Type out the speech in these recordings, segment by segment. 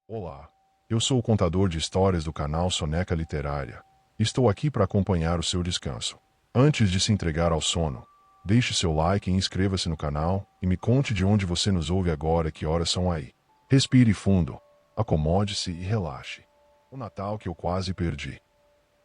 Olá, eu sou o contador de histórias do canal Soneca Literária. Estou aqui para acompanhar o seu descanso. Antes de se entregar ao sono, deixe seu like e inscreva-se no canal e me conte de onde você nos ouve agora e que horas são aí. Respire fundo, acomode-se e relaxe. O Natal que eu quase perdi.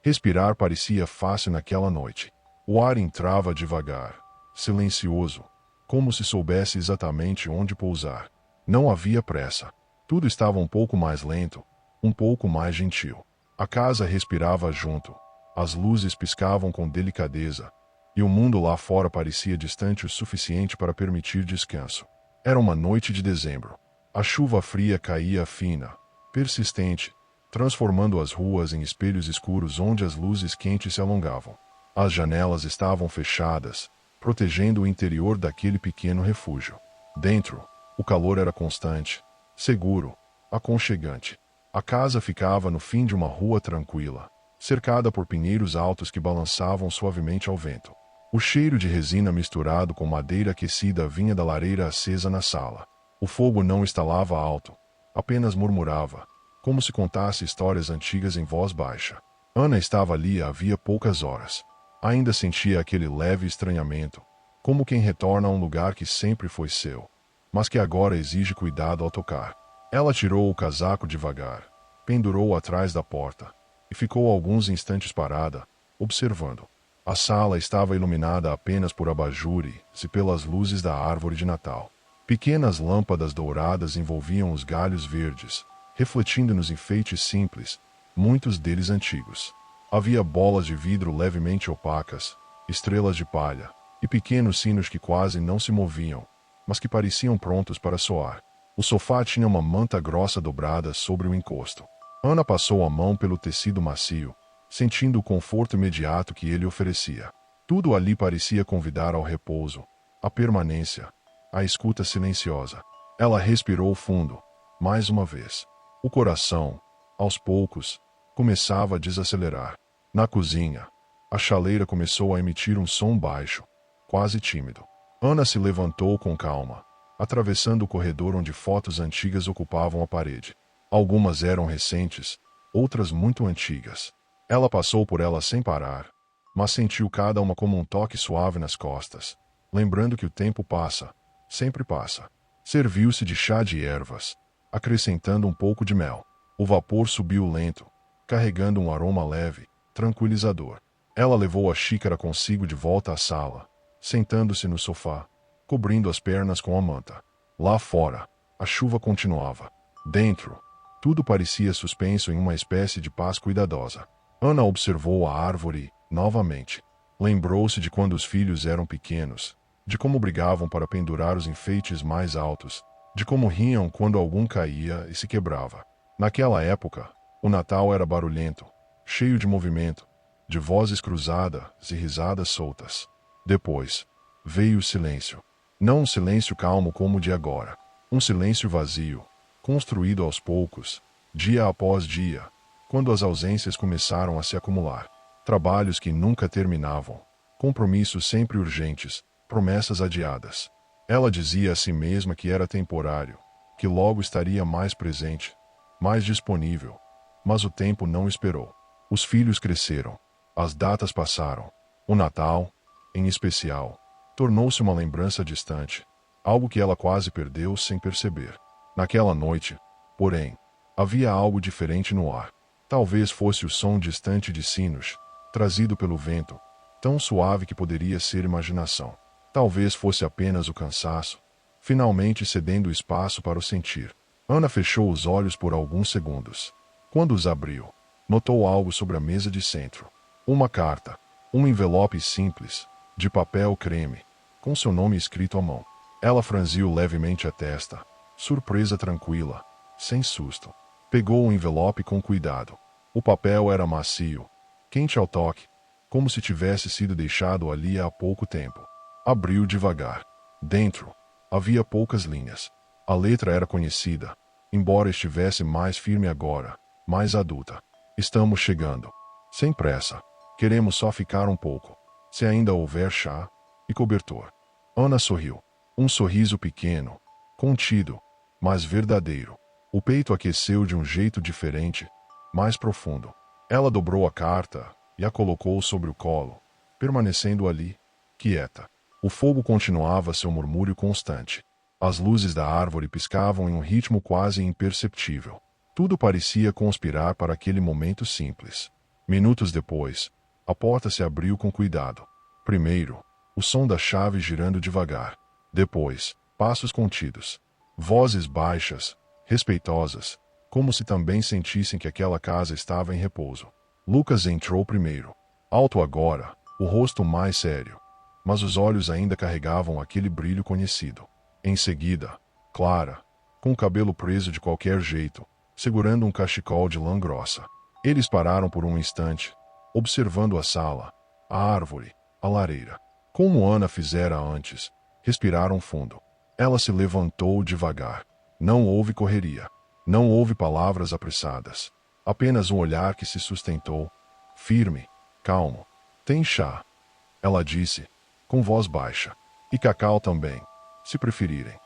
Respirar parecia fácil naquela noite. O ar entrava devagar, silencioso, como se soubesse exatamente onde pousar. Não havia pressa. Tudo estava um pouco mais lento, um pouco mais gentil. A casa respirava junto. As luzes piscavam com delicadeza, e o mundo lá fora parecia distante o suficiente para permitir descanso. Era uma noite de dezembro. A chuva fria caía fina, persistente, transformando as ruas em espelhos escuros onde as luzes quentes se alongavam. As janelas estavam fechadas, protegendo o interior daquele pequeno refúgio. Dentro, o calor era constante, seguro, aconchegante. A casa ficava no fim de uma rua tranquila, cercada por pinheiros altos que balançavam suavemente ao vento. O cheiro de resina misturado com madeira aquecida vinha da lareira acesa na sala. O fogo não estalava alto, apenas murmurava, como se contasse histórias antigas em voz baixa. Ana estava ali havia poucas horas. Ainda sentia aquele leve estranhamento, como quem retorna a um lugar que sempre foi seu, mas que agora exige cuidado ao tocar. Ela tirou o casaco devagar, pendurou-o atrás da porta, e ficou alguns instantes parada, observando. A sala estava iluminada apenas por abajures e pelas luzes da árvore de Natal. Pequenas lâmpadas douradas envolviam os galhos verdes, refletindo nos enfeites simples, muitos deles antigos. Havia bolas de vidro levemente opacas, estrelas de palha, e pequenos sinos que quase não se moviam, mas que pareciam prontos para soar. O sofá tinha uma manta grossa dobrada sobre o encosto. Ana passou a mão pelo tecido macio, sentindo o conforto imediato que ele oferecia. Tudo ali parecia convidar ao repouso, à permanência, à escuta silenciosa. Ela respirou fundo, mais uma vez. O coração, aos poucos, começava a desacelerar. Na cozinha, a chaleira começou a emitir um som baixo, quase tímido. Ana se levantou com calma, atravessando o corredor onde fotos antigas ocupavam a parede. Algumas eram recentes, outras muito antigas. Ela passou por elas sem parar, mas sentiu cada uma como um toque suave nas costas, lembrando que o tempo passa, sempre passa. Serviu-se de chá de ervas, acrescentando um pouco de mel. O vapor subiu lento, carregando um aroma leve, tranquilizador. Ela levou a xícara consigo de volta à sala, sentando-se no sofá, cobrindo as pernas com a manta. Lá fora, a chuva continuava. Dentro, tudo parecia suspenso em uma espécie de paz cuidadosa. Ana observou a árvore, novamente. Lembrou-se de quando os filhos eram pequenos, de como brigavam para pendurar os enfeites mais altos, de como riam quando algum caía e se quebrava. Naquela época, o Natal era barulhento, cheio de movimento, de vozes cruzadas e risadas soltas. Depois, veio o silêncio. Não um silêncio calmo como o de agora. Um silêncio vazio, construído aos poucos, dia após dia, quando as ausências começaram a se acumular. Trabalhos que nunca terminavam, compromissos sempre urgentes, promessas adiadas. Ela dizia a si mesma que era temporário, que logo estaria mais presente, mais disponível. Mas o tempo não esperou. Os filhos cresceram. As datas passaram. O Natal, em especial, tornou-se uma lembrança distante, algo que ela quase perdeu sem perceber. Naquela noite, porém, havia algo diferente no ar. Talvez fosse o som distante de sinos, trazido pelo vento, tão suave que poderia ser imaginação. Talvez fosse apenas o cansaço, finalmente cedendo espaço para o sentir. Ana fechou os olhos por alguns segundos. Quando os abriu, notou algo sobre a mesa de centro. Uma carta, um envelope simples, de papel creme, com seu nome escrito à mão. Ela franziu levemente a testa, surpresa tranquila, sem susto. Pegou o envelope com cuidado. O papel era macio, quente ao toque, como se tivesse sido deixado ali há pouco tempo. Abriu devagar. Dentro, havia poucas linhas. A letra era conhecida, embora estivesse mais firme agora, mais adulta. Estamos chegando. Sem pressa. Queremos só ficar um pouco. Se ainda houver chá e cobertor. Ana sorriu. Um sorriso pequeno, contido, mas verdadeiro. O peito aqueceu de um jeito diferente, mais profundo. Ela dobrou a carta e a colocou sobre o colo, permanecendo ali, quieta. O fogo continuava seu murmúrio constante. As luzes da árvore piscavam em um ritmo quase imperceptível. Tudo parecia conspirar para aquele momento simples. Minutos depois, a porta se abriu com cuidado. Primeiro, o som da chave girando devagar. Depois, passos contidos. Vozes baixas, respeitosas, como se também sentissem que aquela casa estava em repouso. Lucas entrou primeiro. Alto agora, o rosto mais sério. Mas os olhos ainda carregavam aquele brilho conhecido. Em seguida, Clara, com o cabelo preso de qualquer jeito, segurando um cachecol de lã grossa. Eles pararam por um instante, observando a sala, a árvore, a lareira. Como Ana fizera antes, respiraram fundo. Ela se levantou devagar. Não houve correria. Não houve palavras apressadas. Apenas um olhar que se sustentou, firme, calmo. Tem chá? Ela disse, com voz baixa. E cacau também, se preferirem.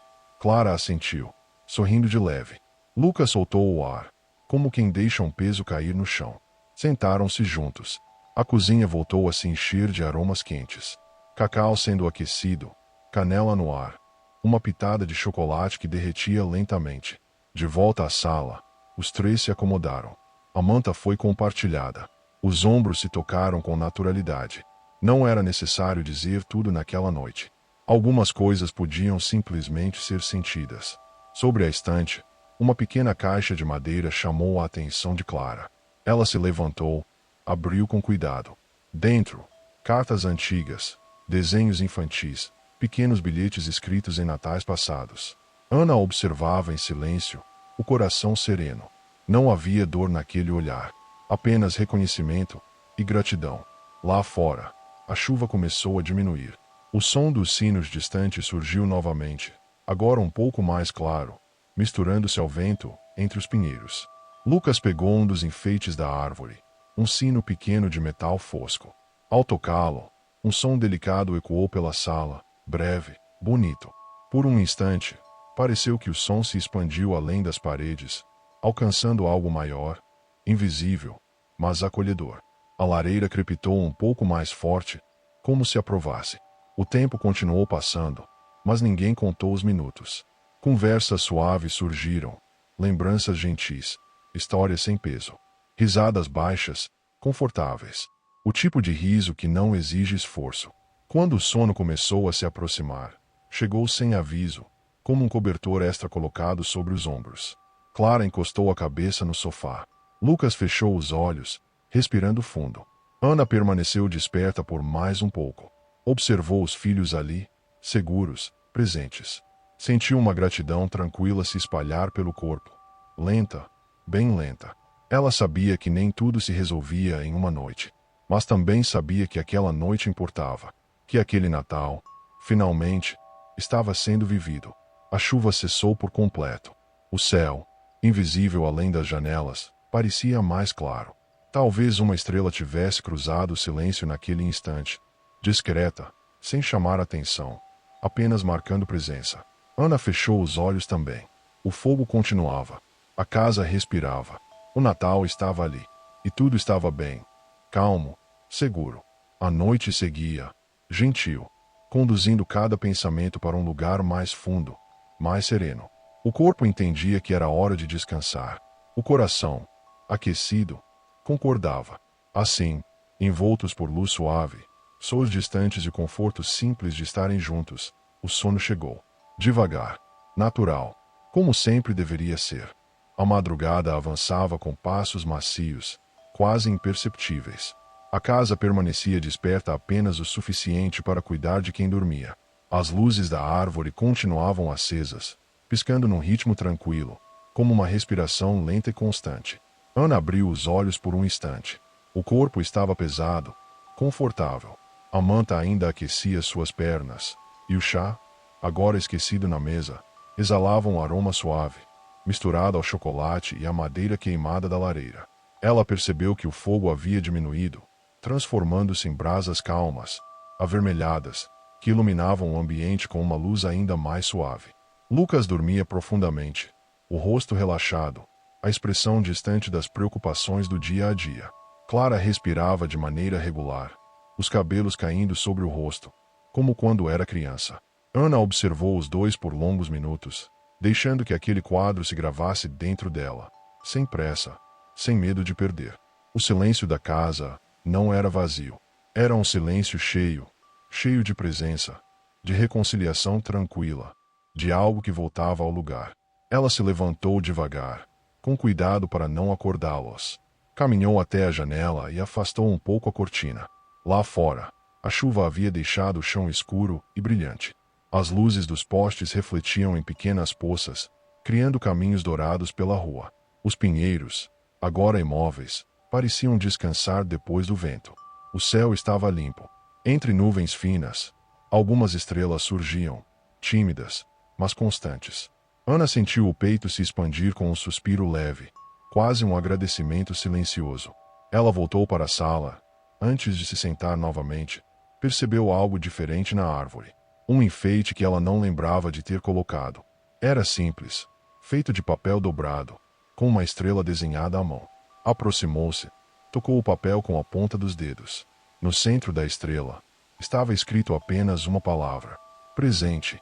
Clara assentiu, sorrindo de leve. Lucas soltou o ar, como quem deixa um peso cair no chão. Sentaram-se juntos. A cozinha voltou a se encher de aromas quentes. Cacau sendo aquecido, canela no ar, uma pitada de chocolate que derretia lentamente. De volta à sala, os três se acomodaram. A manta foi compartilhada. Os ombros se tocaram com naturalidade. Não era necessário dizer tudo naquela noite. Algumas coisas podiam simplesmente ser sentidas. Sobre a estante, uma pequena caixa de madeira chamou a atenção de Clara. Ela se levantou, abriu com cuidado. Dentro, cartas antigas, desenhos infantis, pequenos bilhetes escritos em natais passados. Ana observava em silêncio, o coração sereno. Não havia dor naquele olhar, apenas reconhecimento e gratidão. Lá fora, a chuva começou a diminuir. O som dos sinos distantes surgiu novamente, agora um pouco mais claro, misturando-se ao vento entre os pinheiros. Lucas pegou um dos enfeites da árvore, um sino pequeno de metal fosco. Ao tocá-lo, um som delicado ecoou pela sala, breve, bonito. Por um instante, pareceu que o som se expandiu além das paredes, alcançando algo maior, invisível, mas acolhedor. A lareira crepitou um pouco mais forte, como se aprovasse. O tempo continuou passando, mas ninguém contou os minutos. Conversas suaves surgiram, lembranças gentis, histórias sem peso, risadas baixas, confortáveis. O tipo de riso que não exige esforço. Quando o sono começou a se aproximar, chegou sem aviso, como um cobertor extra colocado sobre os ombros. Clara encostou a cabeça no sofá. Lucas fechou os olhos, respirando fundo. Ana permaneceu desperta por mais um pouco. Observou os filhos ali, seguros, presentes. Sentiu uma gratidão tranquila se espalhar pelo corpo. Lenta, bem lenta. Ela sabia que nem tudo se resolvia em uma noite. Mas também sabia que aquela noite importava. Que aquele Natal, finalmente, estava sendo vivido. A chuva cessou por completo. O céu, invisível além das janelas, parecia mais claro. Talvez uma estrela tivesse cruzado o silêncio naquele instante. Discreta, sem chamar atenção, apenas marcando presença. Ana fechou os olhos também. O fogo continuava. A casa respirava. O Natal estava ali. E tudo estava bem. Calmo, seguro. A noite seguia, gentil, conduzindo cada pensamento para um lugar mais fundo, mais sereno. O corpo entendia que era hora de descansar. O coração, aquecido, concordava. Assim, envoltos por luz suave, sons distantes e conforto simples de estarem juntos, o sono chegou. Devagar, natural, como sempre deveria ser. A madrugada avançava com passos macios, quase imperceptíveis. A casa permanecia desperta apenas o suficiente para cuidar de quem dormia. As luzes da árvore continuavam acesas, piscando num ritmo tranquilo, como uma respiração lenta e constante. Ana abriu os olhos por um instante. O corpo estava pesado, confortável. A manta ainda aquecia suas pernas, e o chá, agora esquecido na mesa, exalava um aroma suave, misturado ao chocolate e à madeira queimada da lareira. Ela percebeu que o fogo havia diminuído, transformando-se em brasas calmas, avermelhadas, que iluminavam o ambiente com uma luz ainda mais suave. Lucas dormia profundamente, o rosto relaxado, a expressão distante das preocupações do dia a dia. Clara respirava de maneira regular, os cabelos caindo sobre o rosto, como quando era criança. Ana observou os dois por longos minutos, deixando que aquele quadro se gravasse dentro dela, sem pressa, sem medo de perder. O silêncio da casa não era vazio. Era um silêncio cheio, cheio de presença, de reconciliação tranquila, de algo que voltava ao lugar. Ela se levantou devagar, com cuidado para não acordá-los. Caminhou até a janela e afastou um pouco a cortina. Lá fora, a chuva havia deixado o chão escuro e brilhante. As luzes dos postes refletiam em pequenas poças, criando caminhos dourados pela rua. Os pinheiros, agora imóveis, pareciam descansar depois do vento. O céu estava limpo. Entre nuvens finas, algumas estrelas surgiam, tímidas, mas constantes. Ana sentiu o peito se expandir com um suspiro leve, quase um agradecimento silencioso. Ela voltou para a sala. Antes de se sentar novamente, percebeu algo diferente na árvore. Um enfeite que ela não lembrava de ter colocado. Era simples, feito de papel dobrado, com uma estrela desenhada à mão. Aproximou-se, tocou o papel com a ponta dos dedos. No centro da estrela, estava escrito apenas uma palavra: presente.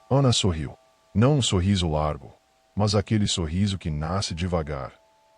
Ana sorriu. Não um sorriso largo, mas aquele sorriso que nasce devagar,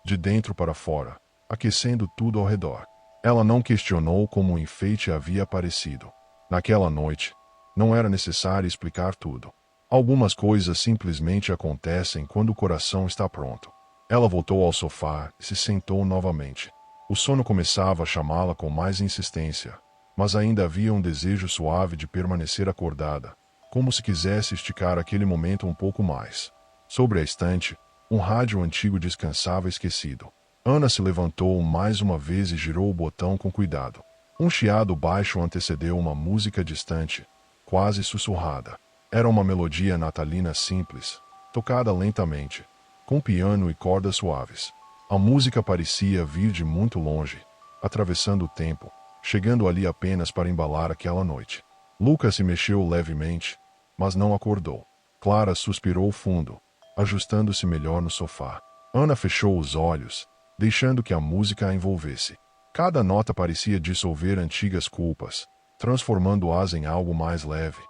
de dentro para fora, aquecendo tudo ao redor. Ela não questionou como o enfeite havia aparecido. Naquela noite, não era necessário explicar tudo. Algumas coisas simplesmente acontecem quando o coração está pronto. Ela voltou ao sofá e se sentou novamente. O sono começava a chamá-la com mais insistência, mas ainda havia um desejo suave de permanecer acordada, como se quisesse esticar aquele momento um pouco mais. Sobre a estante, um rádio antigo descansava esquecido. Ana se levantou mais uma vez e girou o botão com cuidado. Um chiado baixo antecedeu uma música distante, quase sussurrada. Era uma melodia natalina simples, tocada lentamente, com piano e cordas suaves. A música parecia vir de muito longe, atravessando o tempo, chegando ali apenas para embalar aquela noite. Lucas se mexeu levemente, mas não acordou. Clara suspirou fundo, ajustando-se melhor no sofá. Ana fechou os olhos, deixando que a música a envolvesse. Cada nota parecia dissolver antigas culpas, transformando-as em algo mais leve,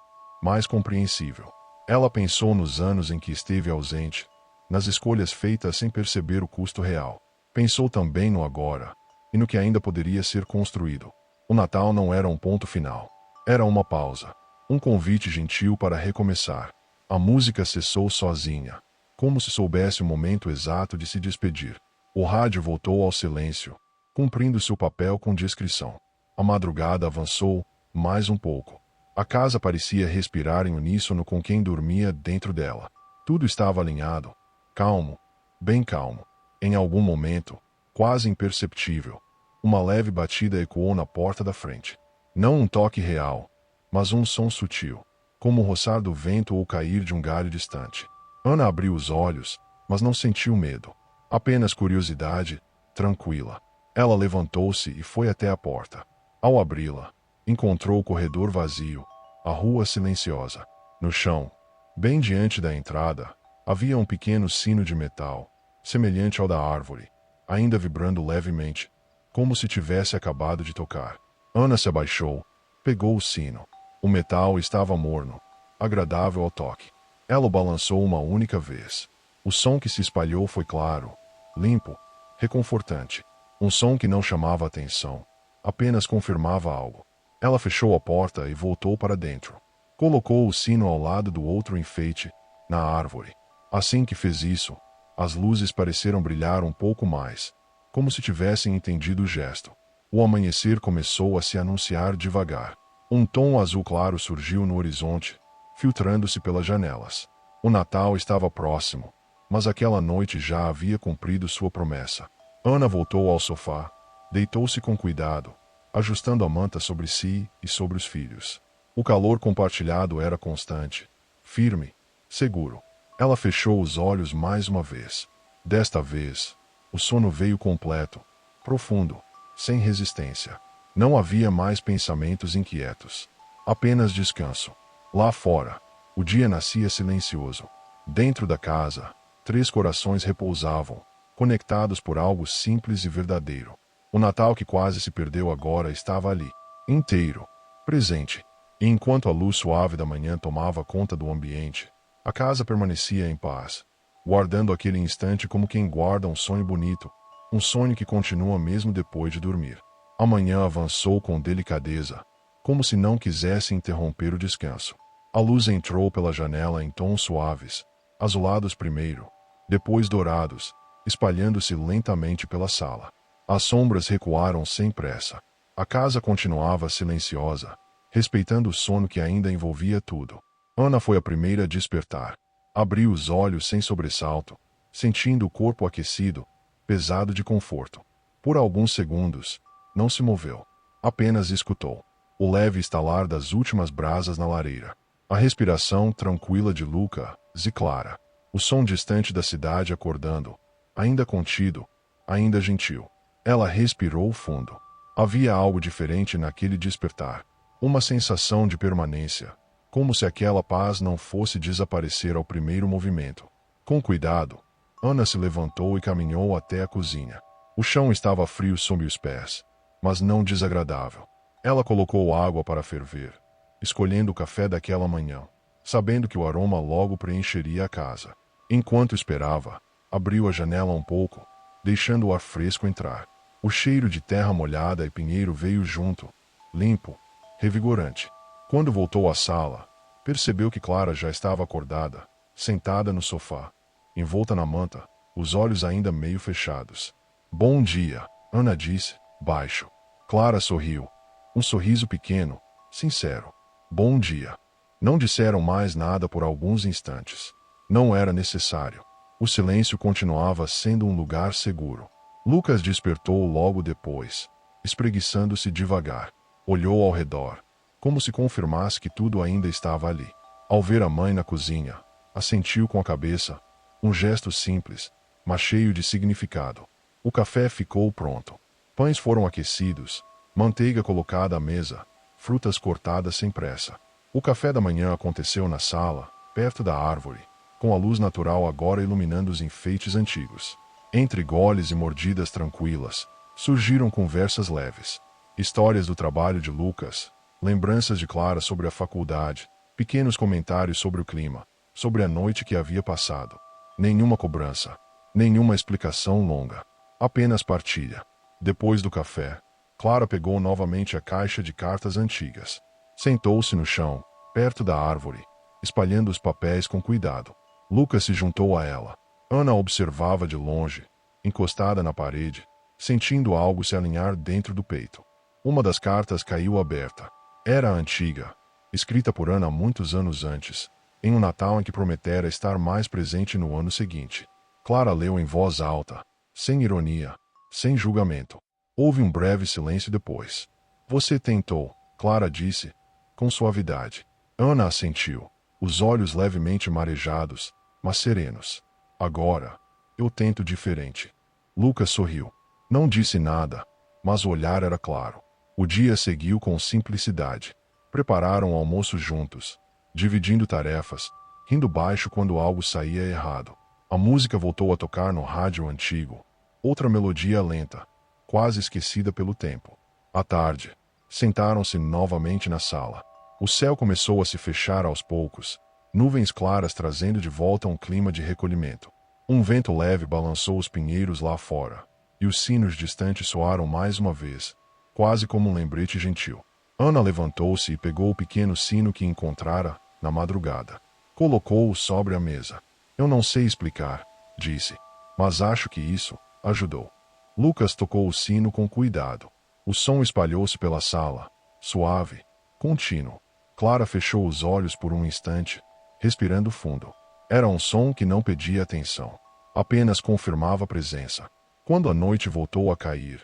mais compreensível. Ela pensou nos anos em que esteve ausente, nas escolhas feitas sem perceber o custo real. Pensou também no agora, e no que ainda poderia ser construído. O Natal não era um ponto final. Era uma pausa, um convite gentil para recomeçar. A música cessou sozinha, como se soubesse o momento exato de se despedir. O rádio voltou ao silêncio, cumprindo seu papel com discrição. A madrugada avançou, mais um pouco. A casa parecia respirar em uníssono com quem dormia dentro dela. Tudo estava alinhado, calmo, bem calmo. Em algum momento, quase imperceptível, uma leve batida ecoou na porta da frente. Não um toque real, mas um som sutil, como o roçar do vento ou o cair de um galho distante. Ana abriu os olhos, mas não sentiu medo. Apenas curiosidade, tranquila. Ela levantou-se e foi até a porta. Ao abri-la, encontrou o corredor vazio, a rua silenciosa. No chão, bem diante da entrada, havia um pequeno sino de metal, semelhante ao da árvore, ainda vibrando levemente, como se tivesse acabado de tocar. Ana se abaixou, pegou o sino. O metal estava morno, agradável ao toque. Ela o balançou uma única vez. O som que se espalhou foi claro, limpo, reconfortante. Um som que não chamava atenção, apenas confirmava algo. Ela fechou a porta e voltou para dentro. Colocou o sino ao lado do outro enfeite, na árvore. Assim que fez isso, as luzes pareceram brilhar um pouco mais, como se tivessem entendido o gesto. O amanhecer começou a se anunciar devagar. Um tom azul claro surgiu no horizonte, filtrando-se pelas janelas. O Natal estava próximo, mas aquela noite já havia cumprido sua promessa. Ana voltou ao sofá, deitou-se com cuidado, ajustando a manta sobre si e sobre os filhos. O calor compartilhado era constante, firme, seguro. Ela fechou os olhos mais uma vez. Desta vez, o sono veio completo, profundo, sem resistência. Não havia mais pensamentos inquietos. Apenas descanso. Lá fora, o dia nascia silencioso. Dentro da casa, 3 corações repousavam, conectados por algo simples e verdadeiro. O Natal que quase se perdeu agora estava ali, inteiro, presente. E enquanto a luz suave da manhã tomava conta do ambiente, a casa permanecia em paz, guardando aquele instante como quem guarda um sonho bonito, um sonho que continua mesmo depois de dormir. A manhã avançou com delicadeza, como se não quisesse interromper o descanso. A luz entrou pela janela em tons suaves, azulados primeiro, depois dourados, espalhando-se lentamente pela sala. As sombras recuaram sem pressa. A casa continuava silenciosa, respeitando o sono que ainda envolvia tudo. Ana foi a primeira a despertar. Abriu os olhos sem sobressalto, sentindo o corpo aquecido, pesado de conforto. Por alguns segundos, não se moveu. Apenas escutou o leve estalar das últimas brasas na lareira. A respiração tranquila de Luca e Clara. O som distante da cidade acordando, ainda contido, ainda gentil. Ela respirou fundo. Havia algo diferente naquele despertar. Uma sensação de permanência, como se aquela paz não fosse desaparecer ao primeiro movimento. Com cuidado, Ana se levantou e caminhou até a cozinha. O chão estava frio sob os pés, mas não desagradável. Ela colocou água para ferver, escolhendo o café daquela manhã, sabendo que o aroma logo preencheria a casa. Enquanto esperava, abriu a janela um pouco, deixando o ar fresco entrar. O cheiro de terra molhada e pinheiro veio junto, limpo, revigorante. Quando voltou à sala, percebeu que Clara já estava acordada, sentada no sofá, envolta na manta, os olhos ainda meio fechados. Bom dia, Ana disse, baixo. Clara sorriu. Um sorriso pequeno, sincero. Bom dia. Não disseram mais nada por alguns instantes. Não era necessário. O silêncio continuava sendo um lugar seguro. Lucas despertou logo depois, espreguiçando-se devagar. Olhou ao redor, como se confirmasse que tudo ainda estava ali. Ao ver a mãe na cozinha, assentiu com a cabeça, um gesto simples, mas cheio de significado. O café ficou pronto. Pães foram aquecidos, manteiga colocada à mesa, frutas cortadas sem pressa. O café da manhã aconteceu na sala, perto da árvore, com a luz natural agora iluminando os enfeites antigos. Entre goles e mordidas tranquilas, surgiram conversas leves. Histórias do trabalho de Lucas, lembranças de Clara sobre a faculdade, pequenos comentários sobre o clima, sobre a noite que havia passado. Nenhuma cobrança, nenhuma explicação longa, apenas partilha. Depois do café, Clara pegou novamente a caixa de cartas antigas. Sentou-se no chão, perto da árvore, espalhando os papéis com cuidado. Lucas se juntou a ela. Ana observava de longe, encostada na parede, sentindo algo se alinhar dentro do peito. Uma das cartas caiu aberta. Era a antiga, escrita por Ana muitos anos antes, em um Natal em que prometera estar mais presente no ano seguinte. Clara leu em voz alta, sem ironia, sem julgamento. Houve um breve silêncio depois. Você tentou, Clara disse, com suavidade. Ana assentiu, os olhos levemente marejados, mas serenos. Agora, eu tento diferente. Lucas sorriu. Não disse nada, mas o olhar era claro. O dia seguiu com simplicidade. Prepararam o almoço juntos, dividindo tarefas, rindo baixo quando algo saía errado. A música voltou a tocar no rádio antigo. Outra melodia lenta, quase esquecida pelo tempo. À tarde, sentaram-se novamente na sala. O céu começou a se fechar aos poucos, nuvens claras trazendo de volta um clima de recolhimento. Um vento leve balançou os pinheiros lá fora, e os sinos distantes soaram mais uma vez, quase como um lembrete gentil. Ana levantou-se e pegou o pequeno sino que encontrara, na madrugada. Colocou-o sobre a mesa. Eu não sei explicar, disse, mas acho que isso ajudou. Lucas tocou o sino com cuidado. O som espalhou-se pela sala, suave, contínuo. Clara fechou os olhos por um instante, respirando fundo. Era um som que não pedia atenção, apenas confirmava a presença. Quando a noite voltou a cair,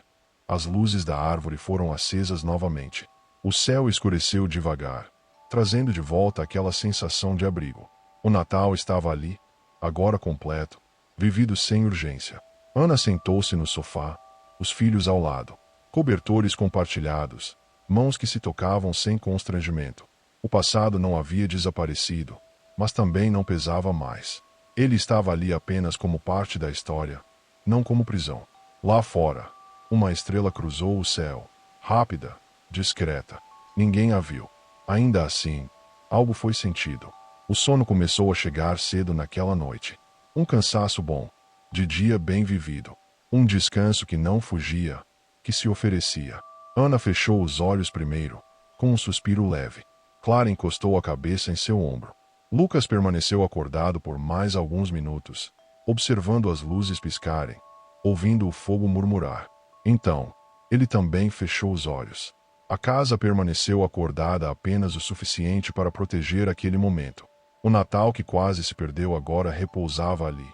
as luzes da árvore foram acesas novamente. O céu escureceu devagar, trazendo de volta aquela sensação de abrigo. O Natal estava ali, agora completo, vivido sem urgência. Ana sentou-se no sofá, os filhos ao lado, cobertores compartilhados, mãos que se tocavam sem constrangimento. O passado não havia desaparecido, mas também não pesava mais. Ele estava ali apenas como parte da história, não como prisão. Lá fora, uma estrela cruzou o céu, rápida, discreta. Ninguém a viu. Ainda assim, algo foi sentido. O sono começou a chegar cedo naquela noite. Um cansaço bom, de dia bem vivido. Um descanso que não fugia, que se oferecia. Ana fechou os olhos primeiro, com um suspiro leve. Clara encostou a cabeça em seu ombro. Lucas permaneceu acordado por mais alguns minutos, observando as luzes piscarem, ouvindo o fogo murmurar. Então, ele também fechou os olhos. A casa permaneceu acordada apenas o suficiente para proteger aquele momento. O Natal que quase se perdeu agora repousava ali,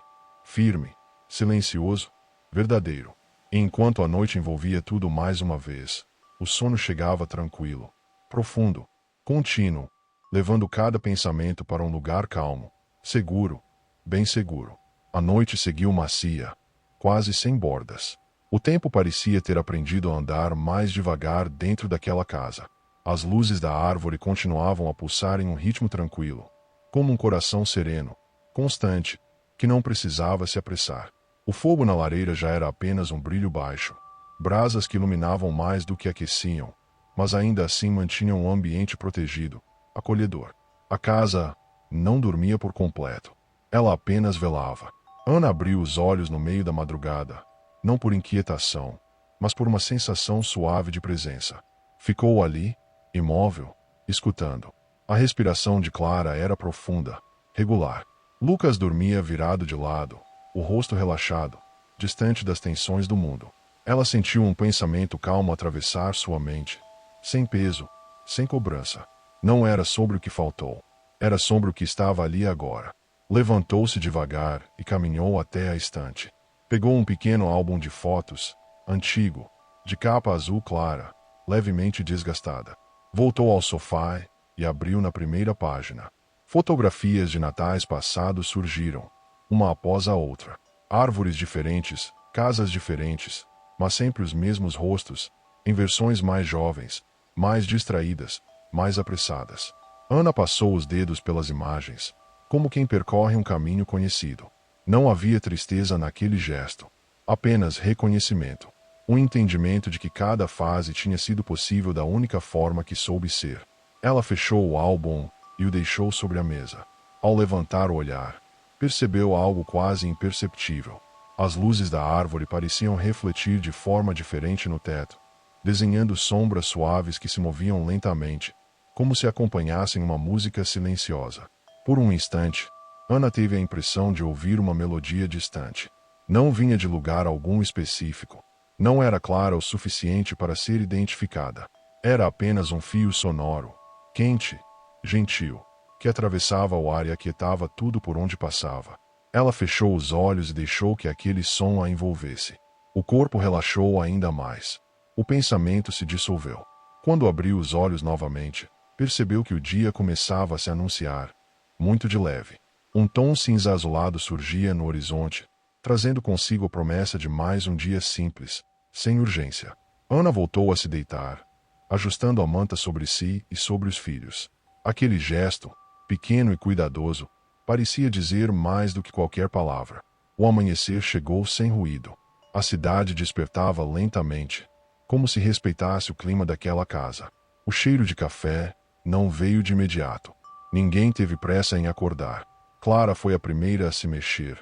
firme, silencioso, verdadeiro. E enquanto a noite envolvia tudo mais uma vez, o sono chegava tranquilo, profundo, contínuo, levando cada pensamento para um lugar calmo, seguro, bem seguro. A noite seguiu macia, quase sem bordas. O tempo parecia ter aprendido a andar mais devagar dentro daquela casa. As luzes da árvore continuavam a pulsar em um ritmo tranquilo, como um coração sereno, constante, que não precisava se apressar. O fogo na lareira já era apenas um brilho baixo, brasas que iluminavam mais do que aqueciam, mas ainda assim mantinham o ambiente protegido, acolhedor. A casa não dormia por completo. Ela apenas velava. Ana abriu os olhos no meio da madrugada, não por inquietação, mas por uma sensação suave de presença. Ficou ali, imóvel, escutando. A respiração de Clara era profunda, regular. Lucas dormia virado de lado, o rosto relaxado, distante das tensões do mundo. Ela sentiu um pensamento calmo atravessar sua mente, sem peso, sem cobrança. Não era sobre o que faltou, era sobre o que estava ali agora. Levantou-se devagar e caminhou até a estante. Pegou um pequeno álbum de fotos, antigo, de capa azul clara, levemente desgastada. Voltou ao sofá e abriu na primeira página. Fotografias de natais passados surgiram, uma após a outra. Árvores diferentes, casas diferentes, mas sempre os mesmos rostos, em versões mais jovens, mais distraídas, mais apressadas. Ana passou os dedos pelas imagens, como quem percorre um caminho conhecido. Não havia tristeza naquele gesto, apenas reconhecimento. Um entendimento de que cada fase tinha sido possível da única forma que soube ser. Ela fechou o álbum e o deixou sobre a mesa. Ao levantar o olhar, percebeu algo quase imperceptível. As luzes da árvore pareciam refletir de forma diferente no teto, desenhando sombras suaves que se moviam lentamente, como se acompanhassem uma música silenciosa. Por um instante, Ana teve a impressão de ouvir uma melodia distante. Não vinha de lugar algum específico. Não era clara o suficiente para ser identificada. Era apenas um fio sonoro, quente, gentil, que atravessava o ar e aquietava tudo por onde passava. Ela fechou os olhos e deixou que aquele som a envolvesse. O corpo relaxou ainda mais. O pensamento se dissolveu. Quando abriu os olhos novamente, percebeu que o dia começava a se anunciar, muito de leve. Um tom cinza azulado surgia no horizonte, trazendo consigo a promessa de mais um dia simples, sem urgência. Ana voltou a se deitar, ajustando a manta sobre si e sobre os filhos. Aquele gesto, pequeno e cuidadoso, parecia dizer mais do que qualquer palavra. O amanhecer chegou sem ruído. A cidade despertava lentamente, como se respeitasse o clima daquela casa. O cheiro de café não veio de imediato. Ninguém teve pressa em acordar. Clara foi a primeira a se mexer,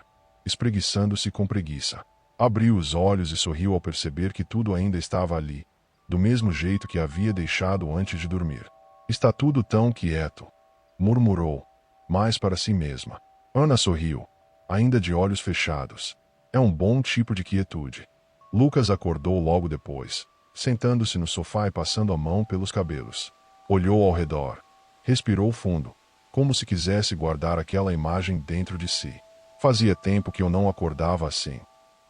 espreguiçando-se com preguiça. Abriu os olhos e sorriu ao perceber que tudo ainda estava ali, do mesmo jeito que havia deixado antes de dormir. Está tudo tão quieto, murmurou, mais para si mesma. Ana sorriu, ainda de olhos fechados. É um bom tipo de quietude. Lucas acordou logo depois, sentando-se no sofá e passando a mão pelos cabelos. Olhou ao redor, respirou fundo, como se quisesse guardar aquela imagem dentro de si. Fazia tempo que eu não acordava assim,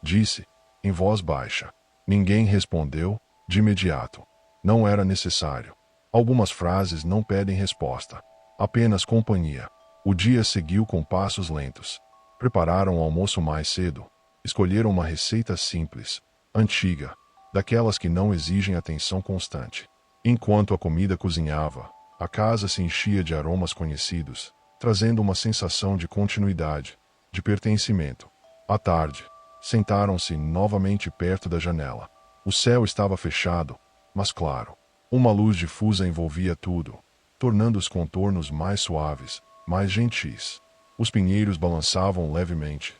disse, em voz baixa. Ninguém respondeu, de imediato. Não era necessário. Algumas frases não pedem resposta, apenas companhia. O dia seguiu com passos lentos. Prepararam o almoço mais cedo. Escolheram uma receita simples, antiga, daquelas que não exigem atenção constante. Enquanto a comida cozinhava, a casa se enchia de aromas conhecidos, trazendo uma sensação de continuidade, de pertencimento. À tarde, sentaram-se novamente perto da janela. O céu estava fechado, mas claro. Uma luz difusa envolvia tudo, tornando os contornos mais suaves, mais gentis. Os pinheiros balançavam levemente.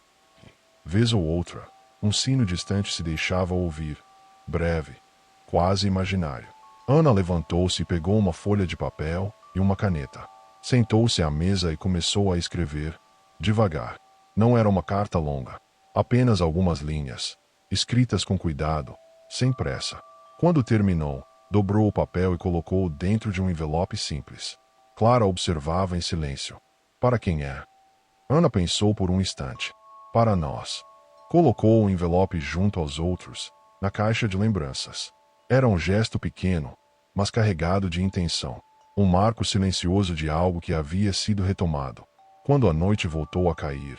Vez ou outra, um sino distante se deixava ouvir, breve, quase imaginário. Ana levantou-se e pegou uma folha de papel e uma caneta. Sentou-se à mesa e começou a escrever, devagar. Não era uma carta longa, apenas algumas linhas, escritas com cuidado, sem pressa. Quando terminou, dobrou o papel e colocou-o dentro de um envelope simples. Clara observava em silêncio. Para quem é? Ana pensou por um instante. Para nós. Colocou o envelope junto aos outros, na caixa de lembranças. Era um gesto pequeno, mas carregado de intenção. Um marco silencioso de algo que havia sido retomado. Quando a noite voltou a cair,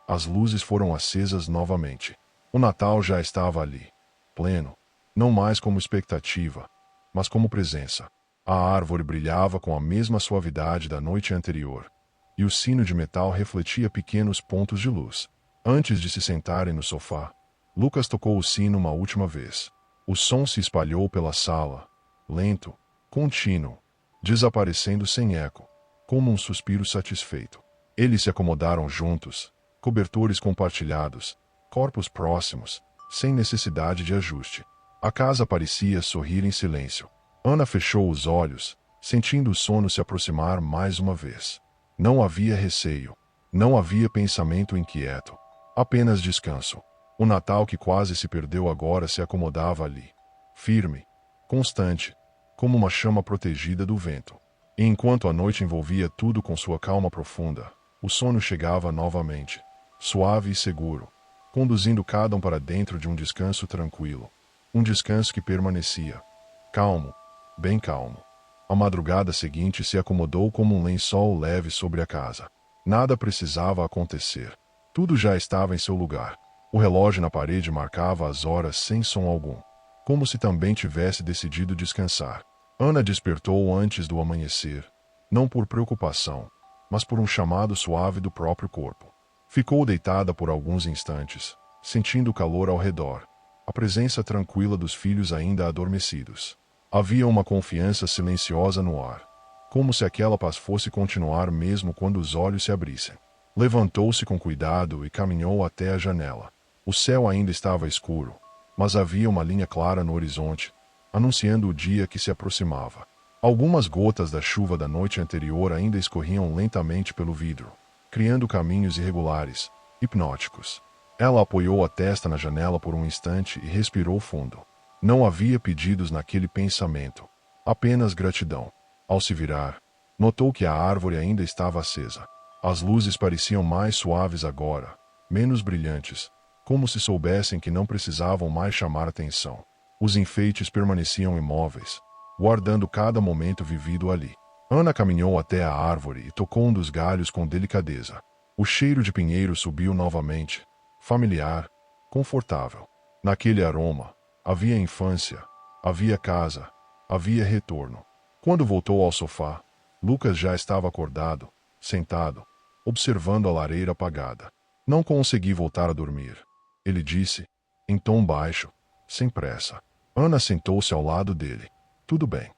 as luzes foram acesas novamente. O Natal já estava ali, pleno, não mais como expectativa, mas como presença. A árvore brilhava com a mesma suavidade da noite anterior, e o sino de metal refletia pequenos pontos de luz. Antes de se sentarem no sofá, Lucas tocou o sino uma última vez. O som se espalhou pela sala, lento, contínuo, desaparecendo sem eco, como um suspiro satisfeito. Eles se acomodaram juntos, cobertores compartilhados, corpos próximos, sem necessidade de ajuste. A casa parecia sorrir em silêncio. Ana fechou os olhos, sentindo o sono se aproximar mais uma vez. Não havia receio, não havia pensamento inquieto, apenas descanso. O Natal que quase se perdeu agora se acomodava ali, firme, constante, como uma chama protegida do vento. E enquanto a noite envolvia tudo com sua calma profunda, o sono chegava novamente, suave e seguro, conduzindo cada um para dentro de um descanso tranquilo. Um descanso que permanecia, calmo, bem calmo. A madrugada seguinte se acomodou como um lençol leve sobre a casa. Nada precisava acontecer. Tudo já estava em seu lugar. O relógio na parede marcava as horas sem som algum, como se também tivesse decidido descansar. Ana despertou antes do amanhecer, não por preocupação, mas por um chamado suave do próprio corpo. Ficou deitada por alguns instantes, sentindo o calor ao redor, a presença tranquila dos filhos ainda adormecidos. Havia uma confiança silenciosa no ar, como se aquela paz fosse continuar mesmo quando os olhos se abrissem. Levantou-se com cuidado e caminhou até a janela. O céu ainda estava escuro, mas havia uma linha clara no horizonte, anunciando o dia que se aproximava. Algumas gotas da chuva da noite anterior ainda escorriam lentamente pelo vidro, criando caminhos irregulares, hipnóticos. Ela apoiou a testa na janela por um instante e respirou fundo. Não havia pedidos naquele pensamento, apenas gratidão. Ao se virar, notou que a árvore ainda estava acesa. As luzes pareciam mais suaves agora, menos brilhantes, como se soubessem que não precisavam mais chamar atenção. Os enfeites permaneciam imóveis, guardando cada momento vivido ali. Ana caminhou até a árvore e tocou um dos galhos com delicadeza. O cheiro de pinheiro subiu novamente, familiar, confortável. Naquele aroma, havia infância, havia casa, havia retorno. Quando voltou ao sofá, Lucas já estava acordado, sentado, observando a lareira apagada. Não consegui voltar a dormir, ele disse, em tom baixo, sem pressa. Ana sentou-se ao lado dele. Tudo bem.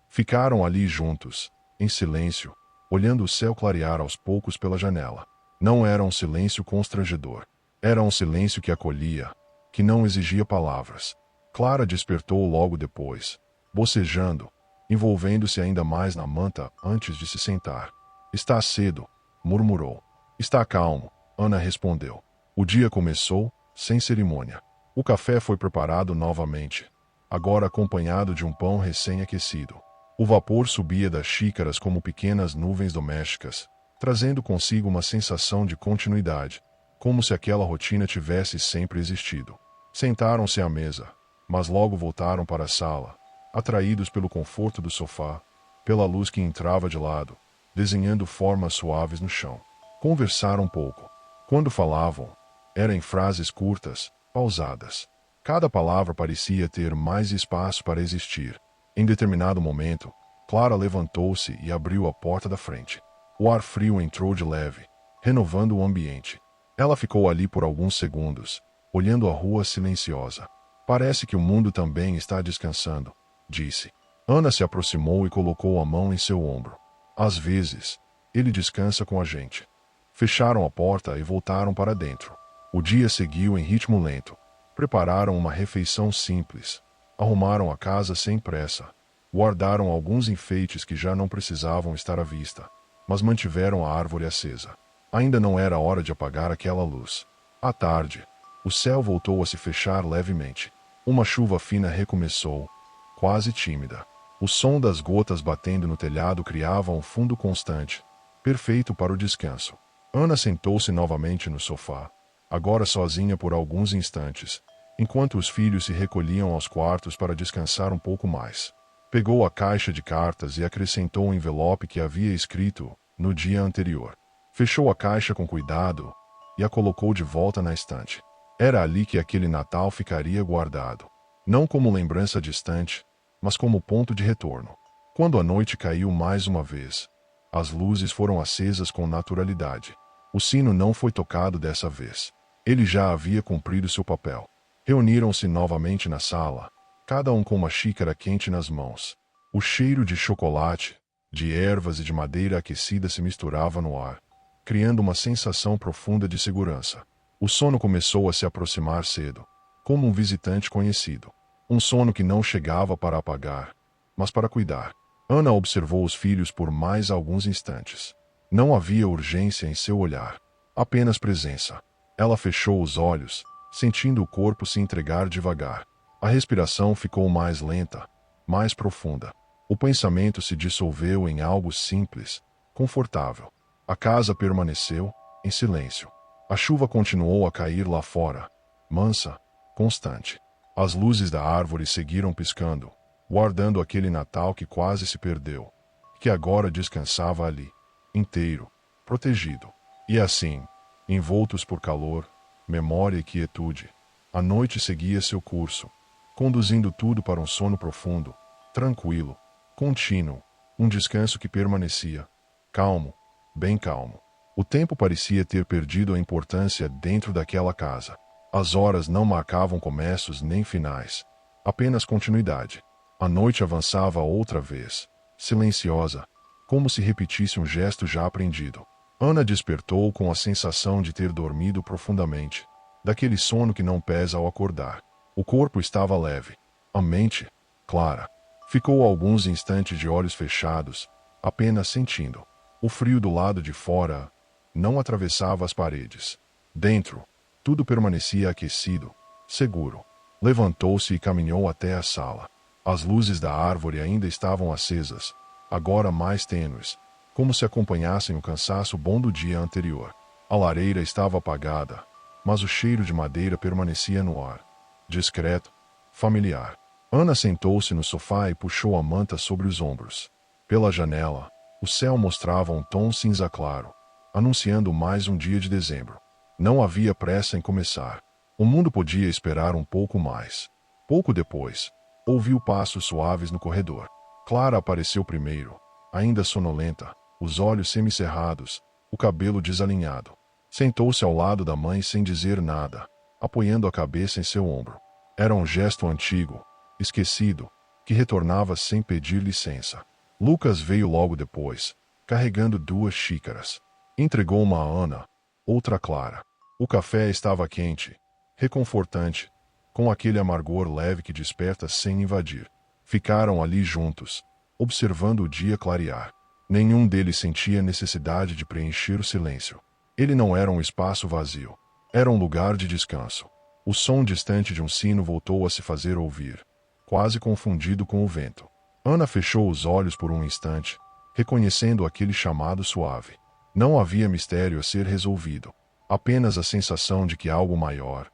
Ficaram ali juntos, em silêncio, olhando o céu clarear aos poucos pela janela. Não era um silêncio constrangedor. Era um silêncio que acolhia, que não exigia palavras. Clara despertou logo depois, bocejando, envolvendo-se ainda mais na manta antes de se sentar. Está cedo, murmurou. Está calmo, Ana respondeu. O dia começou, sem cerimônia. O café foi preparado novamente, agora acompanhado de um pão recém-aquecido. O vapor subia das xícaras como pequenas nuvens domésticas, trazendo consigo uma sensação de continuidade, como se aquela rotina tivesse sempre existido. Sentaram-se à mesa, mas logo voltaram para a sala, atraídos pelo conforto do sofá, pela luz que entrava de lado, desenhando formas suaves no chão. Conversaram um pouco. Quando falavam, era em frases curtas, pausadas. Cada palavra parecia ter mais espaço para existir. Em determinado momento, Clara levantou-se e abriu a porta da frente. O ar frio entrou de leve, renovando o ambiente. Ela ficou ali por alguns segundos, olhando a rua silenciosa. Parece que o mundo também está descansando, disse. Ana se aproximou e colocou a mão em seu ombro. Às vezes, ele descansa com a gente. Fecharam a porta e voltaram para dentro. O dia seguiu em ritmo lento. Prepararam uma refeição simples. Arrumaram a casa sem pressa. Guardaram alguns enfeites que já não precisavam estar à vista, mas mantiveram a árvore acesa. Ainda não era hora de apagar aquela luz. À tarde, o céu voltou a se fechar levemente. Uma chuva fina recomeçou, quase tímida. O som das gotas batendo no telhado criava um fundo constante, perfeito para o descanso. Ana sentou-se novamente no sofá, agora sozinha por alguns instantes, enquanto os filhos se recolhiam aos quartos para descansar um pouco mais. Pegou a caixa de cartas e acrescentou o envelope que havia escrito no dia anterior. Fechou a caixa com cuidado e a colocou de volta na estante. Era ali que aquele Natal ficaria guardado. Não como lembrança distante, mas como ponto de retorno. Quando a noite caiu mais uma vez, as luzes foram acesas com naturalidade. O sino não foi tocado dessa vez. Ele já havia cumprido seu papel. Reuniram-se novamente na sala, cada um com uma xícara quente nas mãos. O cheiro de chocolate, de ervas e de madeira aquecida se misturava no ar, criando uma sensação profunda de segurança. O sono começou a se aproximar cedo, como um visitante conhecido. Um sono que não chegava para apagar, mas para cuidar. Ana observou os filhos por mais alguns instantes. Não havia urgência em seu olhar, apenas presença. Ela fechou os olhos, sentindo o corpo se entregar devagar. A respiração ficou mais lenta, mais profunda. O pensamento se dissolveu em algo simples, confortável. A casa permaneceu em silêncio. A chuva continuou a cair lá fora, mansa, constante. As luzes da árvore seguiram piscando, guardando aquele Natal que quase se perdeu, que agora descansava ali, inteiro, protegido. E assim, envoltos por calor, memória e quietude, a noite seguia seu curso, conduzindo tudo para um sono profundo, tranquilo, contínuo, um descanso que permanecia, calmo, bem calmo. O tempo parecia ter perdido a importância dentro daquela casa. As horas não marcavam começos nem finais, apenas continuidade. A noite avançava outra vez, silenciosa, como se repetisse um gesto já aprendido. Ana despertou com a sensação de ter dormido profundamente, daquele sono que não pesa ao acordar. O corpo estava leve, a mente, clara. Ficou alguns instantes de olhos fechados, apenas sentindo. O frio do lado de fora não atravessava as paredes. Dentro, tudo permanecia aquecido, seguro. Levantou-se e caminhou até a sala. As luzes da árvore ainda estavam acesas, agora mais tênues, como se acompanhassem o cansaço bom do dia anterior. A lareira estava apagada, mas o cheiro de madeira permanecia no ar, discreto, familiar. Ana sentou-se no sofá e puxou a manta sobre os ombros. Pela janela, o céu mostrava um tom cinza claro, anunciando mais um dia de dezembro. Não havia pressa em começar. O mundo podia esperar um pouco mais. Pouco depois, ouviu passos suaves no corredor. Clara apareceu primeiro, ainda sonolenta, os olhos semicerrados, o cabelo desalinhado. Sentou-se ao lado da mãe sem dizer nada, apoiando a cabeça em seu ombro. Era um gesto antigo, esquecido, que retornava sem pedir licença. Lucas veio logo depois, carregando 2 xícaras. Entregou uma a Ana, outra a Clara. O café estava quente, reconfortante, com aquele amargor leve que desperta sem invadir. Ficaram ali juntos, observando o dia clarear. Nenhum deles sentia necessidade de preencher o silêncio. Ele não era um espaço vazio. Era um lugar de descanso. O som distante de um sino voltou a se fazer ouvir, quase confundido com o vento. Ana fechou os olhos por um instante, reconhecendo aquele chamado suave. Não havia mistério a ser resolvido, apenas a sensação de que algo maior,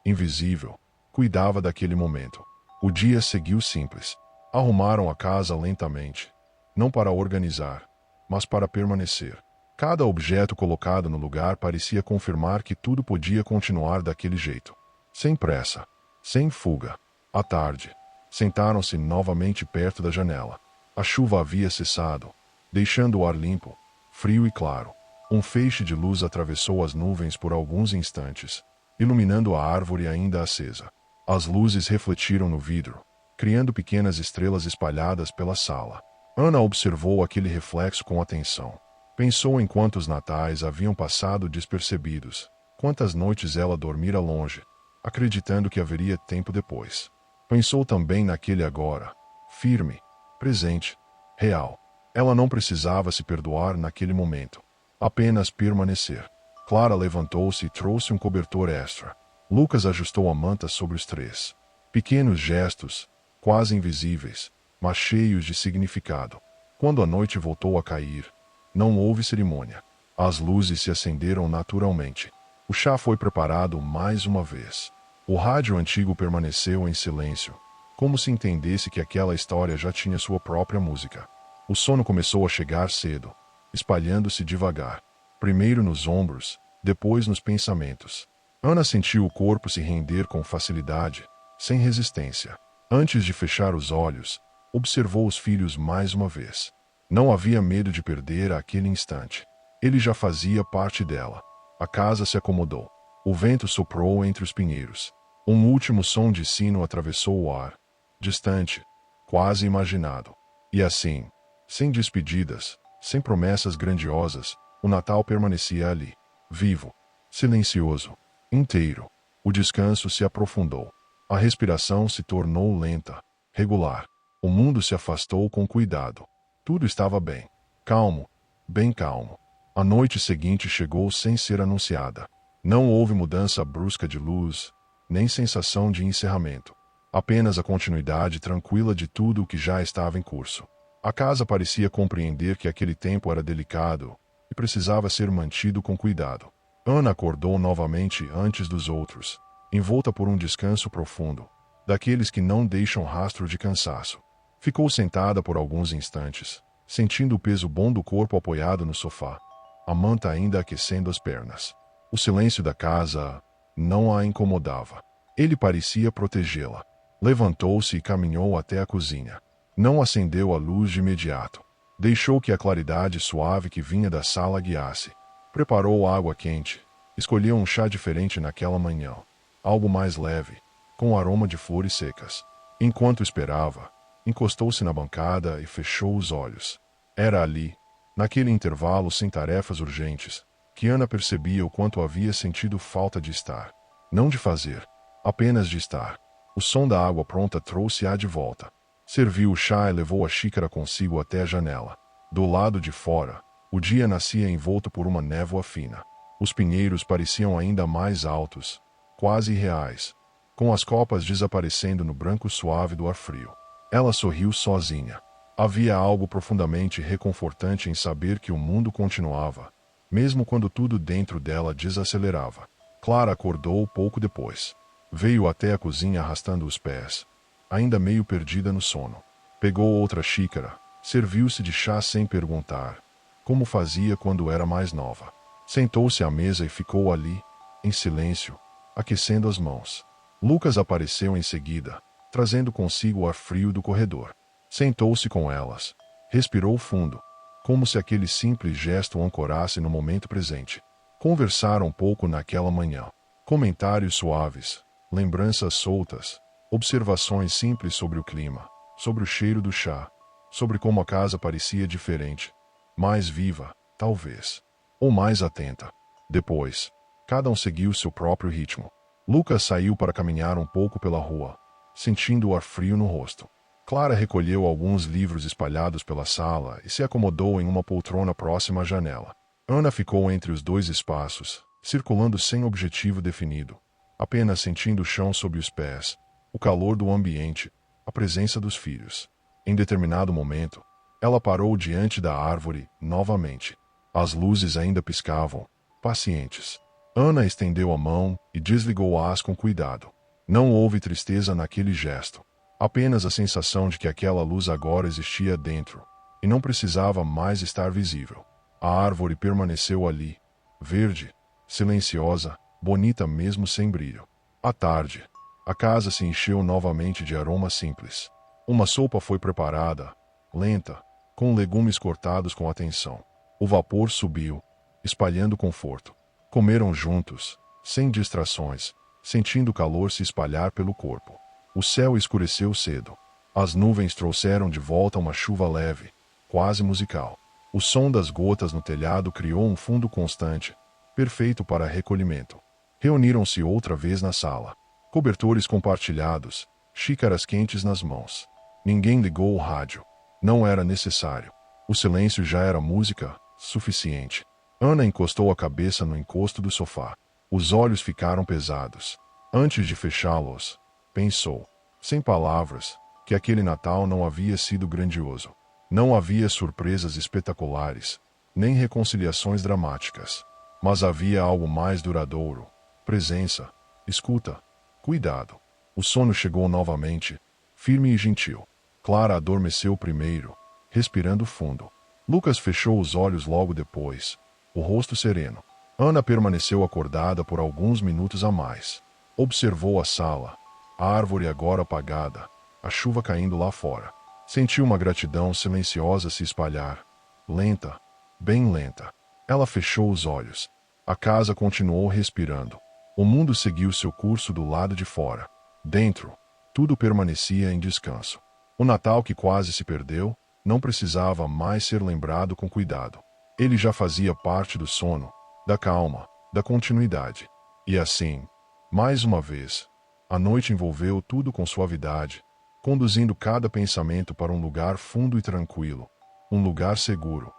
invisível, cuidava daquele momento. O dia seguiu simples. Arrumaram a casa lentamente, não para organizar, mas para permanecer. Cada objeto colocado no lugar parecia confirmar que tudo podia continuar daquele jeito. Sem pressa, sem fuga. À tarde, sentaram-se novamente perto da janela. A chuva havia cessado, deixando o ar limpo, frio e claro. Um feixe de luz atravessou as nuvens por alguns instantes, iluminando a árvore ainda acesa. As luzes refletiram no vidro, criando pequenas estrelas espalhadas pela sala. Ana observou aquele reflexo com atenção. Pensou em quantos natais haviam passado despercebidos, quantas noites ela dormira longe, acreditando que haveria tempo depois. Pensou também naquele agora, firme, presente, real. Ela não precisava se perdoar naquele momento, apenas permanecer. Clara levantou-se e trouxe um cobertor extra. Lucas ajustou a manta sobre os três. Pequenos gestos, quase invisíveis, mas cheios de significado. Quando a noite voltou a cair, não houve cerimônia. As luzes se acenderam naturalmente. O chá foi preparado mais uma vez. O rádio antigo permaneceu em silêncio, como se entendesse que aquela história já tinha sua própria música. O sono começou a chegar cedo, espalhando-se devagar, primeiro nos ombros, depois nos pensamentos. Ana sentiu o corpo se render com facilidade, sem resistência. Antes de fechar os olhos, observou os filhos mais uma vez. Não havia medo de perder aquele instante. Ele já fazia parte dela. A casa se acomodou. O vento soprou entre os pinheiros. Um último som de sino atravessou o ar, distante, quase imaginado. E assim, sem despedidas, sem promessas grandiosas, o Natal permanecia ali, vivo, silencioso, inteiro. O descanso se aprofundou. A respiração se tornou lenta, regular. O mundo se afastou com cuidado. Tudo estava bem. Calmo, bem calmo. A noite seguinte chegou sem ser anunciada. Não houve mudança brusca de luz, nem sensação de encerramento. Apenas a continuidade tranquila de tudo o que já estava em curso. A casa parecia compreender que aquele tempo era delicado e precisava ser mantido com cuidado. Ana acordou novamente antes dos outros, envolta por um descanso profundo, daqueles que não deixam rastro de cansaço. Ficou sentada por alguns instantes, sentindo o peso bom do corpo apoiado no sofá, a manta ainda aquecendo as pernas. O silêncio da casa não a incomodava. Ele parecia protegê-la. Levantou-se e caminhou até a cozinha. Não acendeu a luz de imediato. Deixou que a claridade suave que vinha da sala guiasse. Preparou água quente. Escolheu um chá diferente naquela manhã. Algo mais leve, com aroma de flores secas. Enquanto esperava, encostou-se na bancada e fechou os olhos. Era ali, naquele intervalo sem tarefas urgentes, que Ana percebia o quanto havia sentido falta de estar. Não de fazer, apenas de estar. O som da água pronta trouxe-a de volta. Serviu o chá e levou a xícara consigo até a janela. Do lado de fora, o dia nascia envolto por uma névoa fina. Os pinheiros pareciam ainda mais altos, quase irreais, com as copas desaparecendo no branco suave do ar frio. Ela sorriu sozinha. Havia algo profundamente reconfortante em saber que o mundo continuava, mesmo quando tudo dentro dela desacelerava. Clara acordou pouco depois. Veio até a cozinha arrastando os pés, ainda meio perdida no sono. Pegou outra xícara, serviu-se de chá sem perguntar, como fazia quando era mais nova. Sentou-se à mesa e ficou ali, em silêncio, aquecendo as mãos. Lucas apareceu em seguida, trazendo consigo o ar frio do corredor. Sentou-se com elas. Respirou fundo, como se aquele simples gesto o ancorasse no momento presente. Conversaram um pouco naquela manhã. Comentários suaves, lembranças soltas, observações simples sobre o clima, sobre o cheiro do chá, sobre como a casa parecia diferente, mais viva, talvez, ou mais atenta. Depois, cada um seguiu seu próprio ritmo. Lucas saiu para caminhar um pouco pela rua, sentindo o ar frio no rosto. Clara recolheu alguns livros espalhados pela sala e se acomodou em uma poltrona próxima à janela. Ana ficou entre os dois espaços, circulando sem objetivo definido, apenas sentindo o chão sob os pés, o calor do ambiente, a presença dos filhos. Em determinado momento, ela parou diante da árvore, novamente. As luzes ainda piscavam, pacientes. Ana estendeu a mão e desligou-as com cuidado. Não houve tristeza naquele gesto. Apenas a sensação de que aquela luz agora existia dentro, e não precisava mais estar visível. A árvore permaneceu ali, verde, silenciosa, bonita mesmo sem brilho. À tarde, a casa se encheu novamente de aromas simples. Uma sopa foi preparada, lenta, com legumes cortados com atenção. O vapor subiu, espalhando conforto. Comeram juntos, sem distrações, sentindo o calor se espalhar pelo corpo. O céu escureceu cedo. As nuvens trouxeram de volta uma chuva leve, quase musical. O som das gotas no telhado criou um fundo constante, perfeito para recolhimento. Reuniram-se outra vez na sala. Cobertores compartilhados, xícaras quentes nas mãos. Ninguém ligou o rádio. Não era necessário. O silêncio já era música suficiente. Ana encostou a cabeça no encosto do sofá. Os olhos ficaram pesados. Antes de fechá-los, pensou, sem palavras, que aquele Natal não havia sido grandioso. Não havia surpresas espetaculares, nem reconciliações dramáticas. Mas havia algo mais duradouro. Presença, escuta, cuidado. O sono chegou novamente, firme e gentil. Clara adormeceu primeiro, respirando fundo. Lucas fechou os olhos logo depois, o rosto sereno. Ana permaneceu acordada por alguns minutos a mais. Observou a sala, a árvore agora apagada, a chuva caindo lá fora. Sentiu uma gratidão silenciosa se espalhar. Lenta, bem lenta. Ela fechou os olhos. A casa continuou respirando. O mundo seguiu seu curso do lado de fora. Dentro, tudo permanecia em descanso. O Natal que quase se perdeu, não precisava mais ser lembrado com cuidado. Ele já fazia parte do sono, da calma, da continuidade. E assim, mais uma vez, a noite envolveu tudo com suavidade, conduzindo cada pensamento para um lugar fundo e tranquilo, um lugar seguro,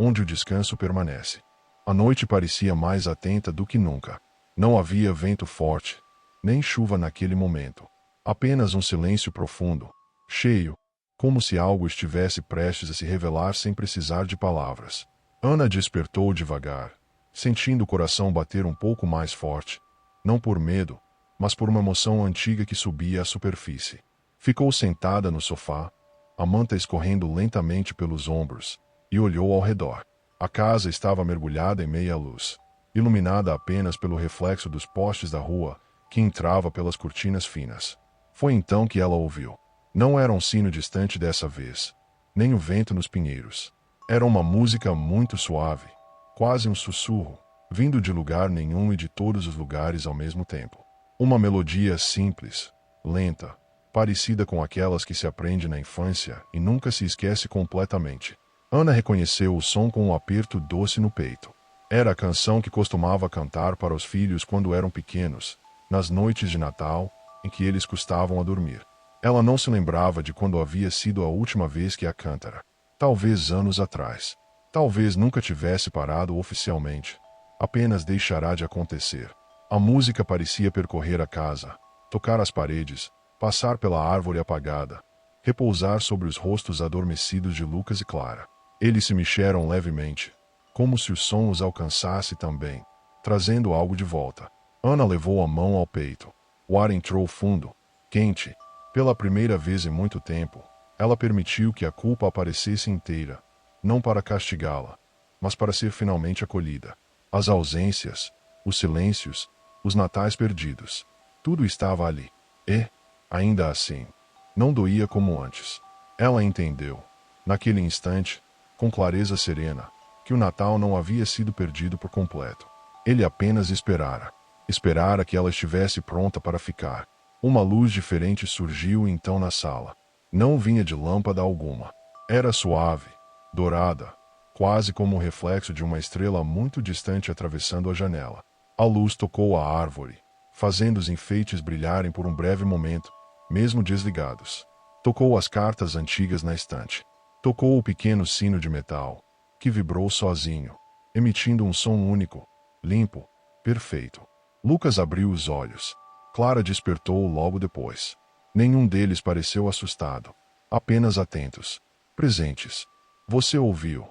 onde o descanso permanece. A noite parecia mais atenta do que nunca. Não havia vento forte, nem chuva naquele momento. Apenas um silêncio profundo, cheio, como se algo estivesse prestes a se revelar sem precisar de palavras. Ana despertou devagar, sentindo o coração bater um pouco mais forte, não por medo, mas por uma emoção antiga que subia à superfície. Ficou sentada no sofá, a manta escorrendo lentamente pelos ombros, e olhou ao redor. A casa estava mergulhada em meia luz, iluminada apenas pelo reflexo dos postes da rua, que entrava pelas cortinas finas. Foi então que ela ouviu. Não era um sino distante dessa vez, nem o vento nos pinheiros. Era uma música muito suave, quase um sussurro, vindo de lugar nenhum e de todos os lugares ao mesmo tempo. Uma melodia simples, lenta, parecida com aquelas que se aprende na infância e nunca se esquece completamente. Ana reconheceu o som com um aperto doce no peito. Era a canção que costumava cantar para os filhos quando eram pequenos, nas noites de Natal, em que eles custavam a dormir. Ela não se lembrava de quando havia sido a última vez que a cantara. Talvez anos atrás. Talvez nunca tivesse parado oficialmente. Apenas deixará de acontecer. A música parecia percorrer a casa, tocar as paredes, passar pela árvore apagada, repousar sobre os rostos adormecidos de Lucas e Clara. Eles se mexeram levemente, como se o som os alcançasse também, trazendo algo de volta. Ana levou a mão ao peito. O ar entrou fundo, quente. Pela primeira vez em muito tempo, ela permitiu que a culpa aparecesse inteira, não para castigá-la, mas para ser finalmente acolhida. As ausências, os silêncios, os natais perdidos, tudo estava ali. E, ainda assim, não doía como antes. Ela entendeu, naquele instante, com clareza serena, que o Natal não havia sido perdido por completo. Ele apenas esperara. Esperara que ela estivesse pronta para ficar. Uma luz diferente surgiu então na sala. Não vinha de lâmpada alguma. Era suave, dourada, quase como o reflexo de uma estrela muito distante atravessando a janela. A luz tocou a árvore, fazendo os enfeites brilharem por um breve momento, mesmo desligados. Tocou as cartas antigas na estante. Tocou o pequeno sino de metal, que vibrou sozinho, emitindo um som único, limpo, perfeito. Lucas abriu os olhos. Clara despertou logo depois. Nenhum deles pareceu assustado, apenas atentos, presentes. Você ouviu?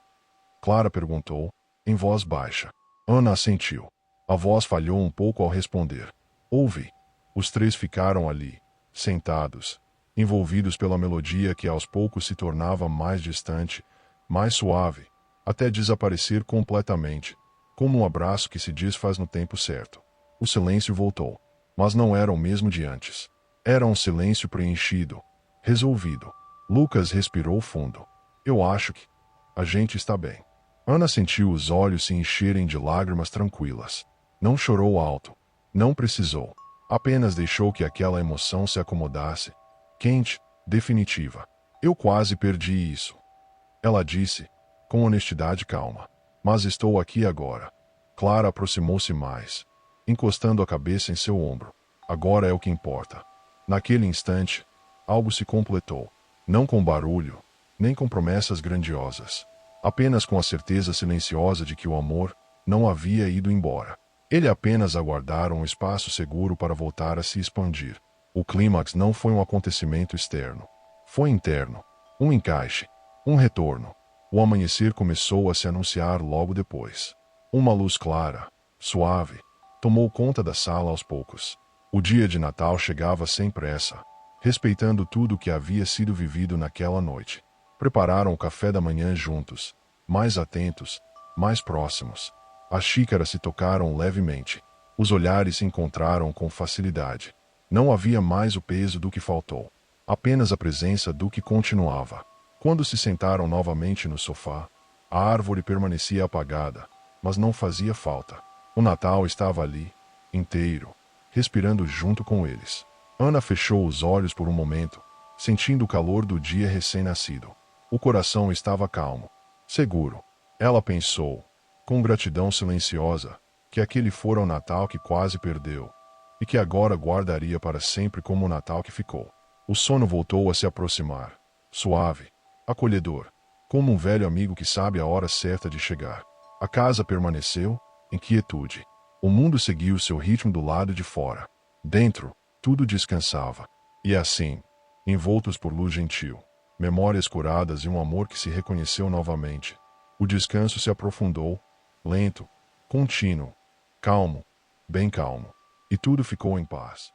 Clara perguntou, em voz baixa. Ana assentiu. A voz falhou um pouco ao responder. Ouvi. Os três ficaram ali, sentados, envolvidos pela melodia que aos poucos se tornava mais distante, mais suave, até desaparecer completamente, como um abraço que se desfaz no tempo certo. O silêncio voltou, mas não era o mesmo de antes. Era um silêncio preenchido, resolvido. Lucas respirou fundo. Eu acho que a gente está bem. Ana sentiu os olhos se encherem de lágrimas tranquilas. Não chorou alto. Não precisou. Apenas deixou que aquela emoção se acomodasse. Quente, definitiva. Eu quase perdi isso. Ela disse, com honestidade calma. Mas estou aqui agora. Clara aproximou-se mais, encostando a cabeça em seu ombro. Agora é o que importa. Naquele instante, algo se completou. Não com barulho, nem com promessas grandiosas. Apenas com a certeza silenciosa de que o amor não havia ido embora. Ele apenas aguardara um espaço seguro para voltar a se expandir. O clímax não foi um acontecimento externo. Foi interno. Um encaixe. Um retorno. O amanhecer começou a se anunciar logo depois. Uma luz clara, suave, tomou conta da sala aos poucos. O dia de Natal chegava sem pressa, respeitando tudo o que havia sido vivido naquela noite. Prepararam o café da manhã juntos, mais atentos, mais próximos. As xícaras se tocaram levemente. Os olhares se encontraram com facilidade. Não havia mais o peso do que faltou. Apenas a presença do que continuava. Quando se sentaram novamente no sofá, a árvore permanecia apagada, mas não fazia falta. O Natal estava ali, inteiro, respirando junto com eles. Ana fechou os olhos por um momento, sentindo o calor do dia recém-nascido. O coração estava calmo, seguro. Ela pensou, com gratidão silenciosa, que aquele fora o Natal que quase perdeu, e que agora guardaria para sempre como o Natal que ficou. O sono voltou a se aproximar, suave, acolhedor, como um velho amigo que sabe a hora certa de chegar. A casa permaneceu, em quietude. O mundo seguiu seu ritmo do lado de fora. Dentro, tudo descansava. E assim, envoltos por luz gentil, memórias curadas e um amor que se reconheceu novamente, o descanso se aprofundou, lento, contínuo, calmo, bem calmo, e tudo ficou em paz.